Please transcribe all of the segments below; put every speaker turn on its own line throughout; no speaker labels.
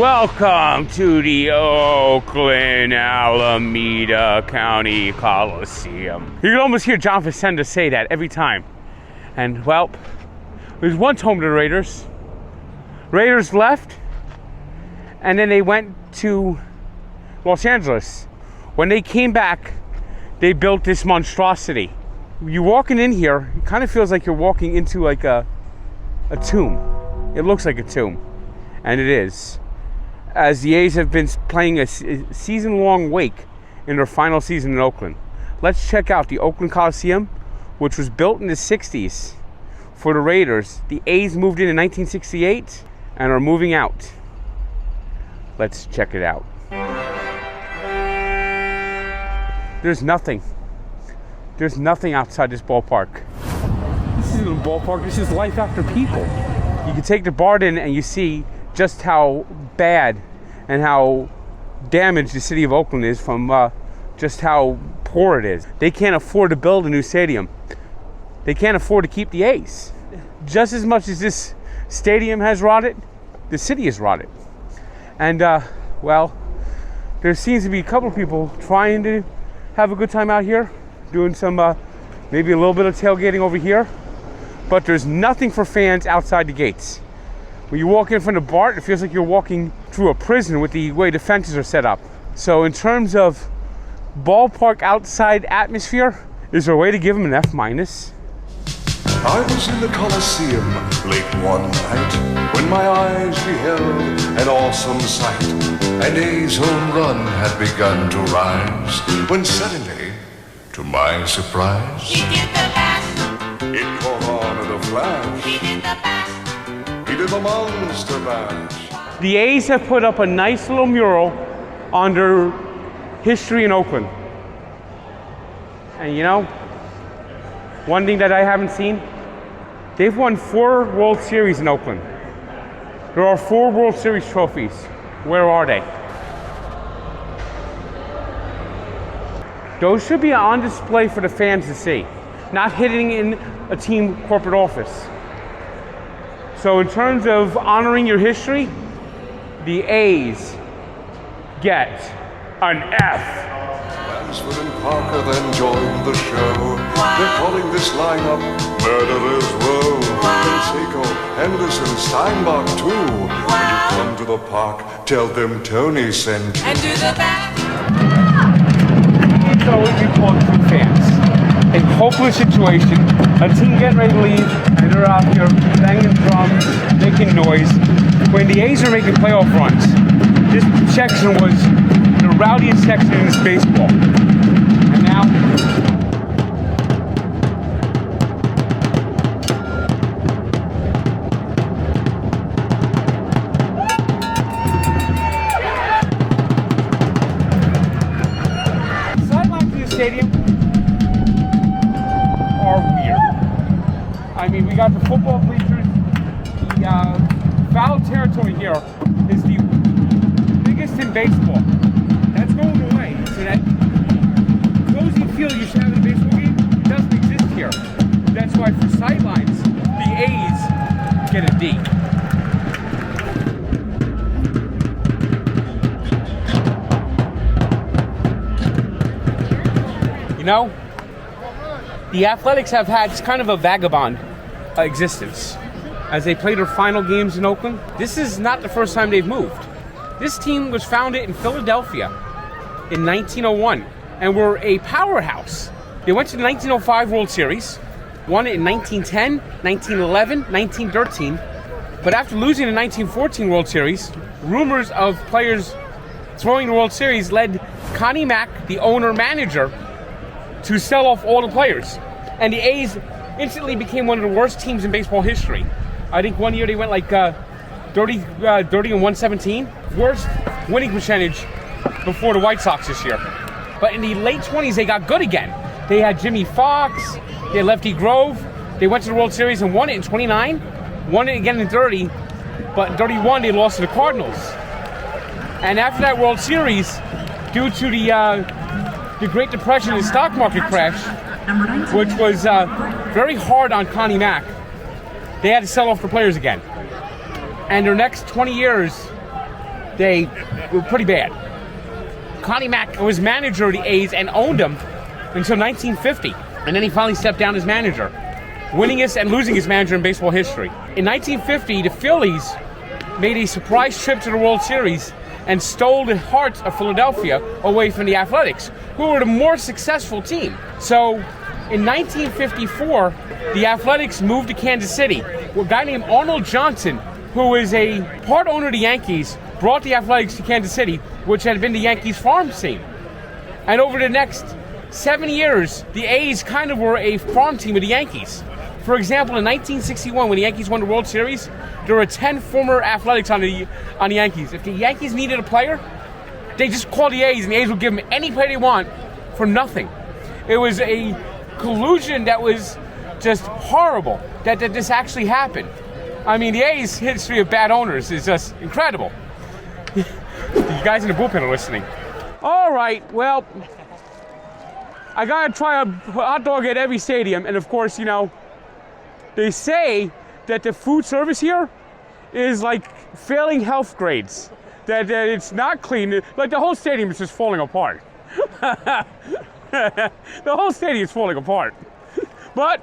Welcome to the Oakland Alameda County Coliseum. You can almost hear John Facenda say that every time. And, well, it was once home to the Raiders. Raiders left, and then they went to Los Angeles. When they came back, they built this monstrosity. You're walking in here, it kind of feels like you're walking into like a tomb. It looks like a tomb, and it is. As the A's have been playing a season-long wake in their final season in Oakland. Let's check out the Oakland Coliseum, which was built in the 60s for the Raiders. The A's moved in 1968 and are moving out. Let's check it out. There's nothing. There's nothing outside this ballpark. This isn't a ballpark, this is life after people. You can take the BART in and you see just how bad and how damaged the city of Oakland is from just how poor it is. They can't afford to build a new stadium. They can't afford to keep the A's. Just as much as this stadium has rotted, the city is rotted. And, well, there seems to be a couple of people trying to have a good time out here, doing some, maybe a little bit of tailgating over here, but there's nothing for fans outside the gates. When you walk in from the BART, it feels like you're walking through a prison with the way the fences are set up. So in terms of ballpark outside atmosphere, is there a way to give them an F-?
I was in the Colosseum late one night when my eyes beheld an awesome sight. An A's home run had begun to rise when suddenly, to my surprise,
he did the mash.
It caught on in a flash.
He did the mash.
He did the monster mash.
The A's have put up a nice little mural on their history in Oakland. And you know, one thing that I haven't seen, they've won 4 World Series in Oakland. There are 4 World Series trophies. Where are they? Those should be on display for the fans to see, not hidden in a team corporate office. So in terms of honoring your history, the A's get an F.
Lansford and Parker then joined the show. They're calling this lineup Murderers Row. Canseco, Henderson, Steinbach too. When you come to the park, tell them Tony sent you.
And do the back.
It's always been called true fans. A hopeless situation, a team getting ready to leave, and they're out here banging drums, making noise. When the A's are making playoff runs, this section was the rowdiest section in this baseball. And now, sidelines in the stadium are weird. I mean, we got the football bleachers. The foul territory here is the biggest in baseball. That's going away. So that cozy feel you should have in a baseball game doesn't exist here. That's why for sidelines, the A's get a D. You know, the Athletics have had kind of a vagabond existence as they play their final games in Oakland. This is not the first time they've moved. This team was founded in Philadelphia in 1901 and were a powerhouse. They went to the 1905 World Series, won it in 1910, 1911, 1913, but after losing the 1914 World Series, rumors of players throwing the World Series led Connie Mack, the owner-manager, to sell off all the players. And the A's instantly became one of the worst teams in baseball history. I think one year they went like 30 and 117. Worst winning percentage before the White Sox this year. But in the late 20s, they got good again. They had Jimmy Fox, they had Lefty Grove. They went to the World Series and won it in 29, won it again in 30, but in 31 they lost to the Cardinals. And after that World Series, due to the Great Depression and stock market crash, which was very hard on Connie Mack, they had to sell off the players again. And their next 20 years, they were pretty bad. Connie Mack was manager of the A's and owned them until 1950. And then he finally stepped down as manager, winningest and losingest manager in baseball history. In 1950, the Phillies made a surprise trip to the World Series and stole the hearts of Philadelphia away from the Athletics, who were the more successful team. So in 1954, the Athletics moved to Kansas City. A guy named Arnold Johnson, who was a part owner of the Yankees, brought the Athletics to Kansas City, which had been the Yankees' farm team. And over the next 7 years, the A's kind of were a farm team of the Yankees. For example, in 1961, when the Yankees won the World Series, there were 10 former Athletics on the Yankees. If the Yankees needed a player, they just called the A's, and the A's would give them any player they want for nothing. It was a collusion that was just horrible that this actually happened. I mean, the A's history of bad owners is just incredible. You guys in the bullpen are listening. All right, well, I gotta try a hot dog at every stadium, and of course, you know, they say that the food service here is like failing health grades. That it's not clean. Like the whole stadium is just falling apart. The whole stadium is falling apart. But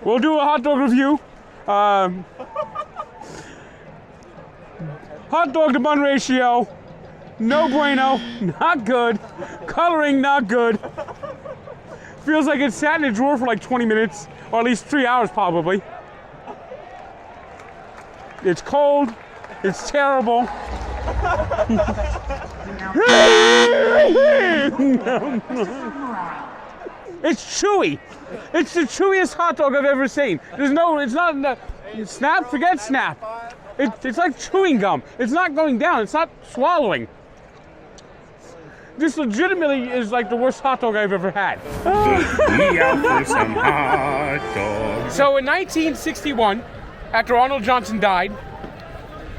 we'll do a hot dog review. Hot dog to bun ratio, no bueno, not good. Coloring, not good. Feels like it sat in a drawer for like 20 minutes, or at least 3 hours probably. It's cold, it's terrible. It's chewy. It's the chewiest hot dog I've ever seen. It's not snap, forget snap. It's like chewing gum. It's not going down, it's not swallowing. This legitimately is like the worst hot dog I've ever had.
Some hot dogs.
So in 1961, after Arnold Johnson died,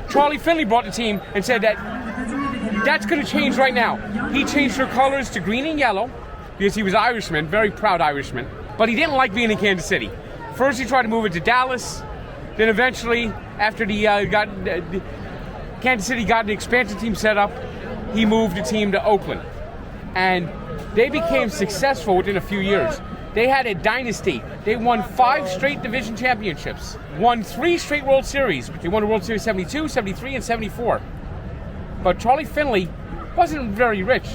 Charlie Finley brought the team and said that that's going to change right now. He changed their colors to green and yellow because he was Irishman, very proud Irishman. But he didn't like being in Kansas City. First he tried to move it to Dallas. Then eventually, after Kansas City got the expansion team set up, he moved the team to Oakland. And they became successful within a few years. They had a dynasty. They won 5 straight division championships, won 3 straight World Series. They won the World Series 72, 73, and 74. But Charlie Finley wasn't very rich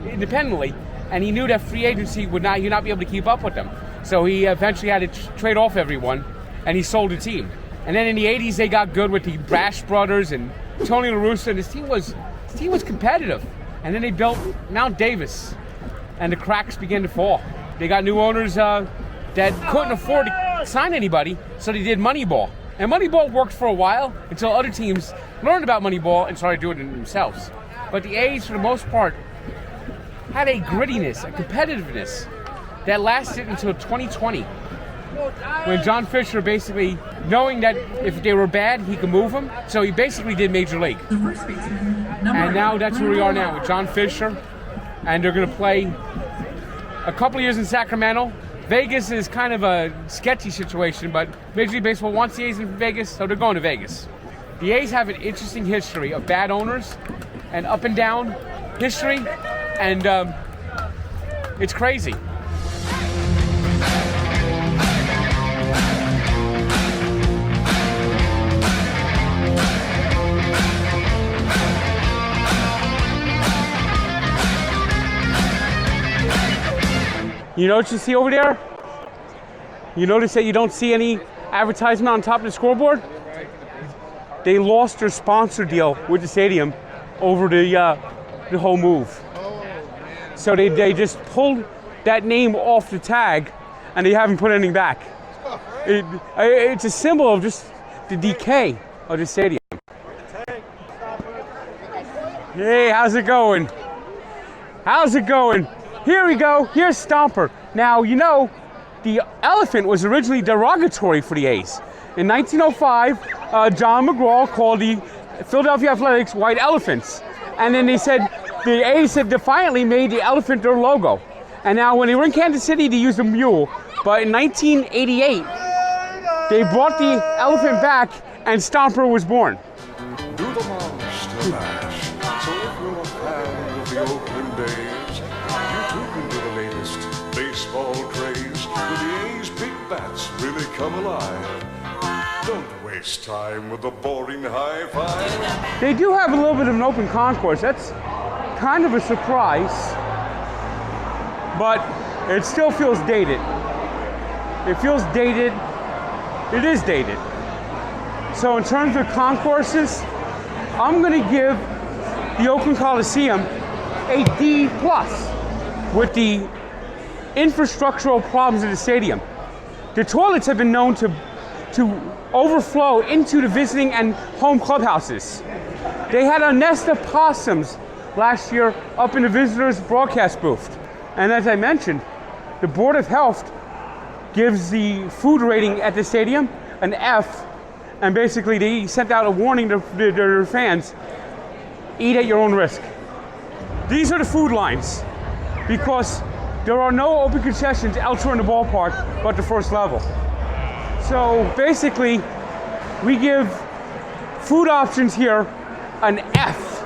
independently, and he knew that free agency would not be able to keep up with them. So he eventually had to trade off everyone, and he sold the team. And then in the 80s, they got good with the Brash brothers and Tony La Russa, and his team was competitive. And then they built Mount Davis, and the cracks began to fall. They got new owners that couldn't afford to sign anybody, so they did Moneyball. And Moneyball worked for a while until other teams learned about Moneyball and started doing it themselves. But the A's, for the most part, had a grittiness, a competitiveness that lasted until 2020. When John Fisher basically, knowing that if they were bad, he could move them, so he basically did Major League. And now that's where we are now with John Fisher, and they're going to play a couple of years in Sacramento. Vegas is kind of a sketchy situation, but Major League Baseball wants the A's in Vegas, so they're going to Vegas. The A's have an interesting history of bad owners and up and down history, and it's crazy. You know what you see over there? You notice that you don't see any advertisement on top of the scoreboard? They lost their sponsor deal with the stadium over the whole move. So they just pulled that name off the tag, and they haven't put anything back. It's a symbol of just the decay of the stadium. Hey, how's it going? How's it going? Here we go. Here's Stomper. Now, you know, the elephant was originally derogatory for the A's. In 1905, John McGraw called the Philadelphia Athletics white elephants. And then the A's had defiantly made the elephant their logo. And now when they were in Kansas City, they used a mule. But in 1988, they brought the elephant back, and Stomper was born.
Do the monster mash. the Oakland A's. You too can do the latest baseball craze. With the A's big bats really come alive. Don't waste time with the boring high five.
They do have a little bit of an open concourse. That's kind of a surprise, but it still feels dated. It feels dated. It is dated. So in terms of concourses, I'm going to give the Oakland Coliseum a D+, with the infrastructural problems of the stadium. The toilets have been known to overflow into the visiting and home clubhouses. They had a nest of possums last year up in the visitors' broadcast booth. And as I mentioned, the Board of Health gives the food rating at the stadium an F, and basically they sent out a warning to their fans: eat at your own risk. These are the food lines, because there are no open concessions elsewhere in the ballpark but the first level. So basically, we give food options here an F.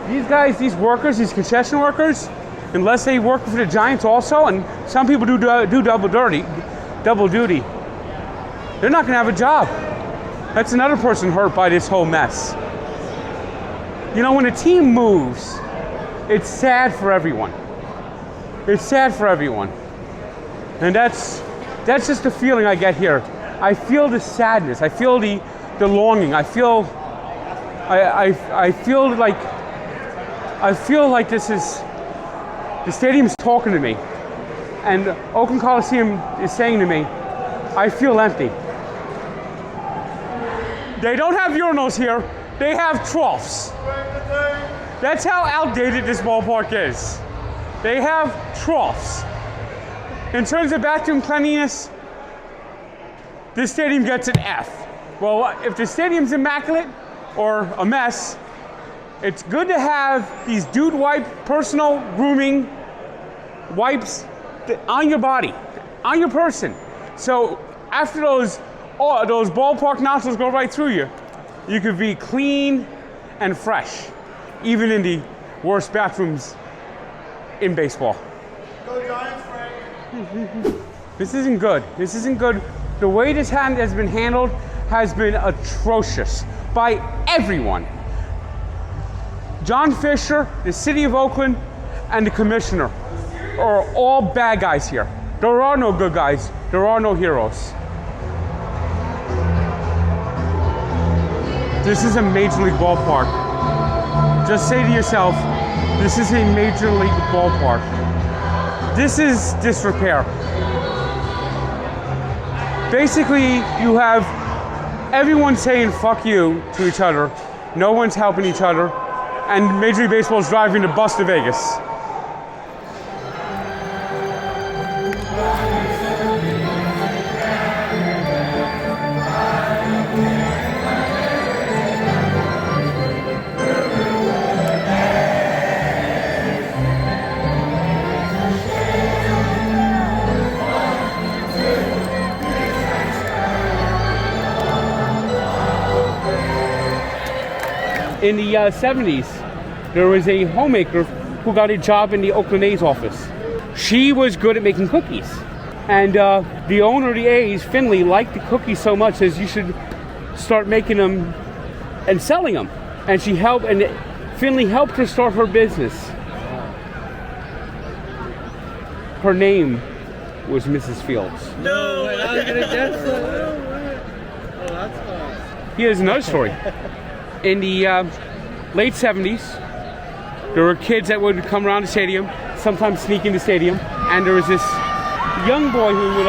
These guys, these workers, these concession workers, unless they work for the Giants also, and some people do double duty, they're not gonna have a job. That's another person hurt by this whole mess. You know, when a team moves, it's sad for everyone. It's sad for everyone. And that's just the feeling I get here. I feel the sadness. I feel the longing. I feel like this is, the stadium's talking to me. And Oakland Coliseum is saying to me, I feel empty. They don't have urinals here. They have troughs. That's how outdated this ballpark is. They have troughs. In terms of bathroom cleanliness, this stadium gets an F. Well, if the stadium's immaculate or a mess, it's good to have these dude wipe, personal grooming wipes on your body, on your person. So after those ballpark nostrils go right through you, you could be clean and fresh, even in the worst bathrooms in baseball.
Go Giants, Frank.
This isn't good. This isn't good. The way this hand has been handled has been atrocious by everyone. John Fisher, the city of Oakland, and the commissioner are all bad guys here. There are no good guys. There are no heroes. This is a major league ballpark. Just say to yourself, this is a major league ballpark. This is disrepair. Basically, you have everyone saying fuck you to each other. No one's helping each other. And Major League Baseball is driving the bus to Vegas. In the 70s, there was a homemaker who got a job in the Oakland A's office. She was good at making cookies. And the owner of the A's, Finley, liked the cookies so much as you should start making them and selling them. And Finley helped her start her business. Her name was Mrs. Fields.
No way, I was gonna guess that. Oh, that's fun.
Here's another story. In the late 70s, there were kids that would come around the stadium, sometimes sneak in the stadium, and there was this young boy who would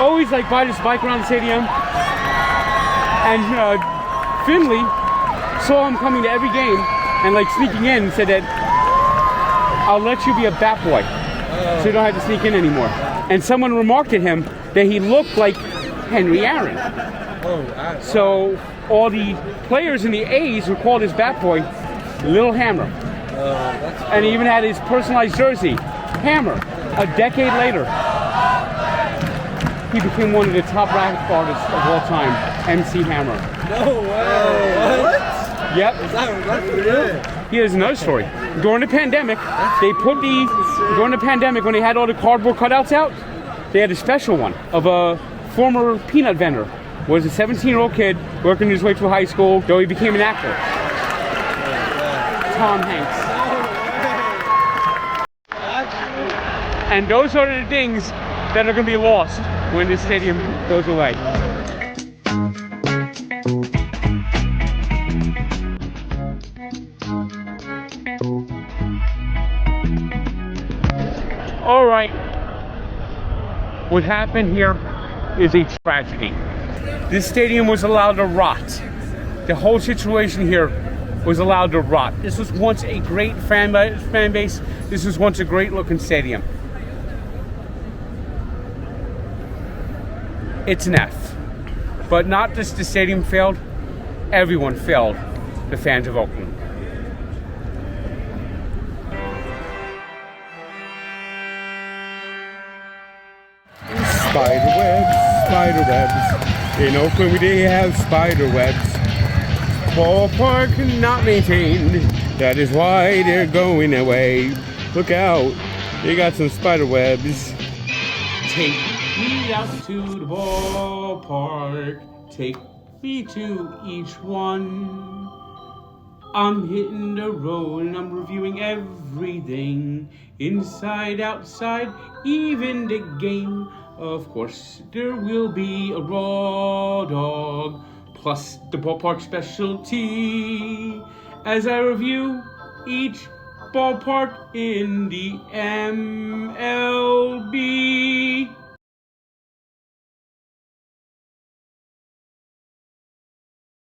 always ride his bike around the stadium, and Finley saw him coming to every game and sneaking in and said that, I'll let you be a bat boy, so you don't have to sneak in anymore. And someone remarked at him that he looked like Henry Aaron. So all the players in the A's who called his bat boy Little Hammer. And he even had his personalized jersey, Hammer. A decade later, he became one of the top rap artists of all time, MC Hammer.
No way. What?
Yep.
Is that real?
Here's another story. during the pandemic, during the pandemic when they had all the cardboard cutouts out, they had a special one of a former peanut vendor. Was a 17-year-old kid working his way through high school, though he became an actor. Tom Hanks. And those are the things that are going to be lost when this stadium goes away. All right. What happened here is a tragedy. This stadium was allowed to rot. The whole situation here was allowed to rot. This was once a great fan base. This was once a great looking stadium. It's an F. But not just the stadium failed, everyone failed the fans of Oakland.
Spider webs. In Oakland, we did have spider webs. Ballpark not maintained. That is why they're going away. Look out. They got some spider webs.
Take me out to the ballpark. Take me to each one. I'm hitting the road and I'm reviewing everything. Inside, outside, even the game. Of course, there will be a raw dog, plus the ballpark specialty, as I review each ballpark in the MLB.